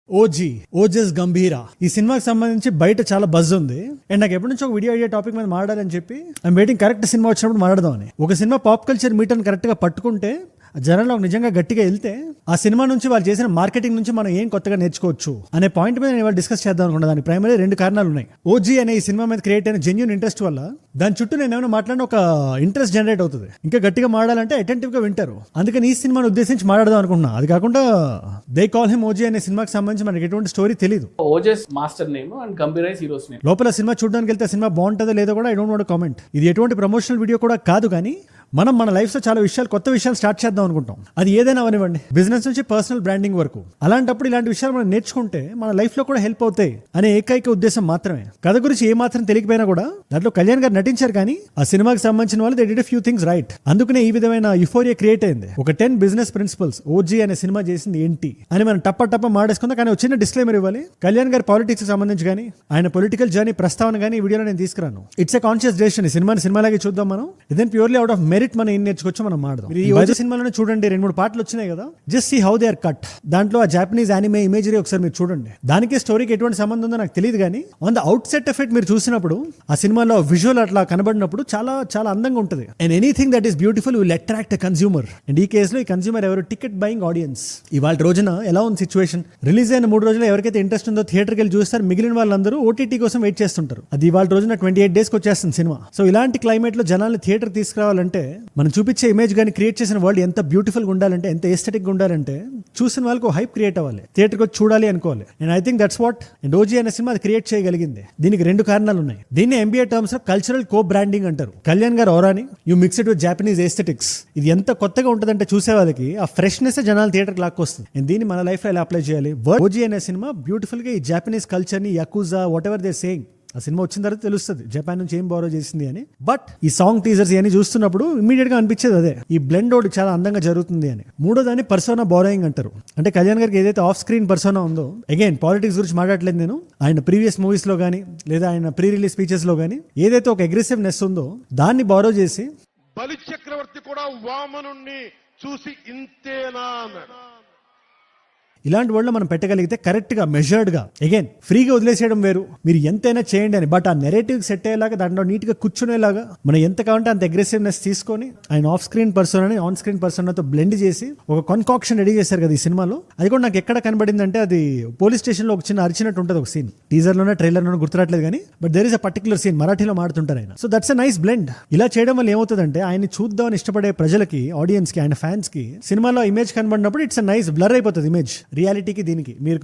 OG Ojas గంభీరా ఈ సినిమాకి సంబంధించి బయట చాలా బజ్ ఉంది అండ్ నాకు ఎప్పటి నుంచి ఒక వీడియో అయ్యే టాపిక్ మీద మాట్లాడాలని చెప్పి ఐమ్ వెయిటింగ్ కరెక్ట్ సినిమా వచ్చినప్పుడు మాట్లాడదామని. ఒక cinema pop culture meter correct గా పట్టుకుంటే జనాల్లో నిజంగా గట్టిగా వెళ్తే ఆ సినిమా నుంచి వాళ్ళు చేసిన మార్కెటింగ్ నుంచి మనం ఏం కొత్తగా నేర్చుకోవచ్చు అనే పాయింట్ మీద నేను ఇవాళ డిస్కస్ చేద్దాం అనుకున్నా. దాని ప్రైమరీ రెండు కారణాలు ఉన్నాయి. ఓజీ అనే ఈ సినిమా మీద క్రియేట్ అయిన జెన్యూన్ ఇంట్రెస్ట్ వల్ల దాని చుట్టూ నేను ఏమైనా మాట్లాడిన ఒక ఇంట్రెస్ట్ జనరేట్ అవుతుంది. ఇంకా గట్టిగా మాట్లాడాలంటే అటెంటివ్ గా వింటారు. అందుకని ఈ సినిమాను ఉద్దేశించి మాట్లాడదాం అనుకున్నా. అది కాకుండా దే కాల్ హిమ్ ఓజీ అనే సినిమాకి సంబంధించి మనకి ఎటువంటి స్టోరీ తెలియదు. Ojas master name and Gambhir heroes name. లోపల సినిమా చూడడానికి వెళ్తే సినిమా బాగుంటుందో లేదో కూడా ఐ డోంట్ వాంట్ కామెంట్. ఇది ఎటువంటి ప్రమోషనల్ వీడియో కూడా కాదు, కానీ మనం మన లైఫ్ లో చాలా విషయాలు కొత్త విషయాలు స్టార్ట్ చేద్దాం అనుకుంటాం. అది ఏదైనా అవనివ్వండి, బిజినెస్ నుంచి పర్సనల్ బ్రాండింగ్ వరకు. అలాంటప్పుడు ఇలాంటి విషయాలు మనం నేర్చుకుంటే మన లైఫ్ లో కూడా హెల్ప్ అవుతాయి అనే ఏకైక ఉద్దేశం మాత్రమే. కథ గురించి ఏ మాత్రం తెలియకపోయినా కూడా దాంట్లో కళ్యాణ్ గారు నటించారు, కానీ ఆ సినిమాకి సంబంధించిన వాళ్ళు they did few things right. అందుకనే ఈ విధమైన యుఫోరియా క్రియేట్ అయింది. ఒక 10 బిజినెస్ ప్రిన్సిపల్స్ ఓజీ అనే సినిమా చేసింది ఏంటి అని మనం టప్ప మాడేసుకుందాం. కానీ ఒక చిన్న డిస్క్లైమర్ ఇవ్వాలి. కళ్యాణ్ గారి పాలిటిక్స్ కి సంబంధించి కానీ ఆయన పొలిటికల్ జర్నీ ప్రస్తావన కానీ ఈ వీడియోలో నేను తీసుకురాను. It's a conscious decision. ఈ సినిమాని సినిమాలాగే చూద్దాం మనం. ఇదేం ప్యూర్లీ అవుట్ ఆఫ్ మెరిట్ మనం ఏం నేర్చుకోవచ్చు మనం మాడదాం. ఈ ఓజీ సినిమాలోనే చూడండి, 2-3 పాటలు వచ్చినాయి కదా. Just see how they are cut. దాంట్లో ఆ జాపనీస్ యానిమే ఇమేజరీ ఒకసారి మీరు చూడండి. దానికి స్టోరీకి ఎటువంటి సంబంధం ఉందో నాకు తెలియదు, కానీ on the out set effect మీరు చూసినప్పుడు ఆ సినిమాలో విజువల్ అట్లా కనబడినప్పుడు చాలా చాలా అందంగా ఉంటుంది. And anything that is beautiful will attract a consumer. And ఈ కేసులో ఈ కన్స్యూమర్ ఎవరు? Ticket buying audience. ఇవాళ రోజున ఎలా ఉంది సిచ్యువేషన్? రిలీజ్ అయిన 3 రోజులు ఎవరికైతే ఇంట్రెస్ట్ ఉందో థియేటర్కి వెళ్ళి చూస్తారు. మిగిలిన వాళ్ళందరూ ఓటీటీ కోసం వెయిట్ చేస్తుంటారు. అది ఇవాళ రోజున 28 days వచ్చేస్తుంది సినిమా. సో ఇలాంటి క్లైమేట్ లో జనాల్ని థియేటర్ తీసుకురావాలంటే మనం చూపించే ఇమేజ్ కానీ క్రియేట్ చేసిన వరల్డ్ ఎంత బ్యూటిఫుల్ గా ఉండాలంటే, ఎంత ఎస్థెటిక్ గా ఉండాలంటే చూసిన వాళ్ళకి హైప్ క్రియేట్ అవ్వాలి, థియేటర్కి వచ్చి చూడాలి అనుకోవాలి. And I think that's what and OG అనే సినిమా అది క్రియేట్ చేయగలిగింది. దీనికి 2 కారణాలు ఉన్నాయి. దీన్ని ఎంబీఏ టర్మ్స్ లో కల్చరల్ కో బ్రాండింగ్ అంటారు. కళ్యాణ్ గారు ఓరాని you mixed with Japanese aesthetics. ఇది ఎంత కొత్తగా ఉంటుందంటే చూసే వాళ్ళకి ఆ ఫ్రెష్నెస్ జనాలు థియేటర్కి లాక్కొస్తుంది. అండ్ దీన్ని మన లైఫ్ లో ఎలా అప్లై చేయాలి? ఓజీ అనే సినిమా బ్యూటిఫుల్ గా ఈ జాపనీస్ కల్చర్ ని, యకుజా, వాట్ ఎవర్ దే సేయింగ్, ఆ సినిమా వచ్చిన తర్వాత తెలుస్తుంది జపాన్ నుంచి ఏం బారో చేసింది అని. బట్ ఈ సాంగ్ టీజర్స్ ఇవన్నీ చూస్తున్నప్పుడు ఇమీడియట్ గా అనిపించేది అదే, ఈ బ్లెండ్ అవుట్ చాలా అందంగా జరుగుతుంది అని. మూడోదాన్ని పర్సోనా బారోయింగ్ అంటారు. అంటే కళ్యాణ్ గారికి ఏదైతే ఆఫ్ స్క్రీన్ పర్సోనా ఉందో, అగైన్ పాలిటిక్స్ గురించి మాట్లాడలేదు నేను, ఆయన ప్రీవియస్ మూవీస్ లో కానీ లేదా ఆయన ప్రీ రిలీజ్ స్పీచెస్ లో కానీ ఏదైతే ఒక అగ్రెసివ్నెస్ ఉందో దాన్ని బారో చేసి బలి చక్రవర్తి కూడా వామనుణ్ణి చూసి ఇంతేనా ఇలాంటి వాళ్ళు మనం పెట్టగలిగితే కరెక్ట్ గా మెజర్డ్ గా, అగైన్ ఫ్రీగా వదిలేసేయడం వేరు, మీరు ఎంతైనా చేయండి అని. బట్ ఆ నెరేటివ్ సెట్ అయ్యేలాగా, దాంట్లో నీట్ గా కూర్చునేలాగా మనం ఎంత కావాలంటే అంత అగ్రెసివ్నెస్ తీసుకొని ఆయన ఆఫ్ స్క్రీన్ పర్సన్ అని ఆన్ స్క్రీన్ పర్సన్ తో బ్లెండ్ చేసి ఒక కన్కాక్షన్ రెడీ చేశారు కదా ఈ సినిమాలో. అది కూడా నాకు ఎక్కడ కనబడింది అంటే, అది పోలీస్ స్టేషన్ లో ఒక చిన్న అరిచినట్టు ఉంటుంది ఒక సీన్. టీజర్ లోనే ట్రైలర్ లోనే గుర్తురాట్లేదు, కానీ but there is a particular scene మరాఠీలో మాడుతుంటారు ఆయన. So that's a nice blend. ఇలా చేయడం వల్ల ఏమవుతుందంటే, ఆయన చూద్దామని ఇష్టపడే ప్రజలకి, ఆడియన్స్ కి, ఆయన ఫ్యాన్స్ కి సినిమాలో ఇమేజ్ కనబడినప్పుడు ఇట్స్ ఎ నైస్ బ్లర్ అయిపోతుంది ఇమేజ్ రియాలిటీకి దీనికి. మీరు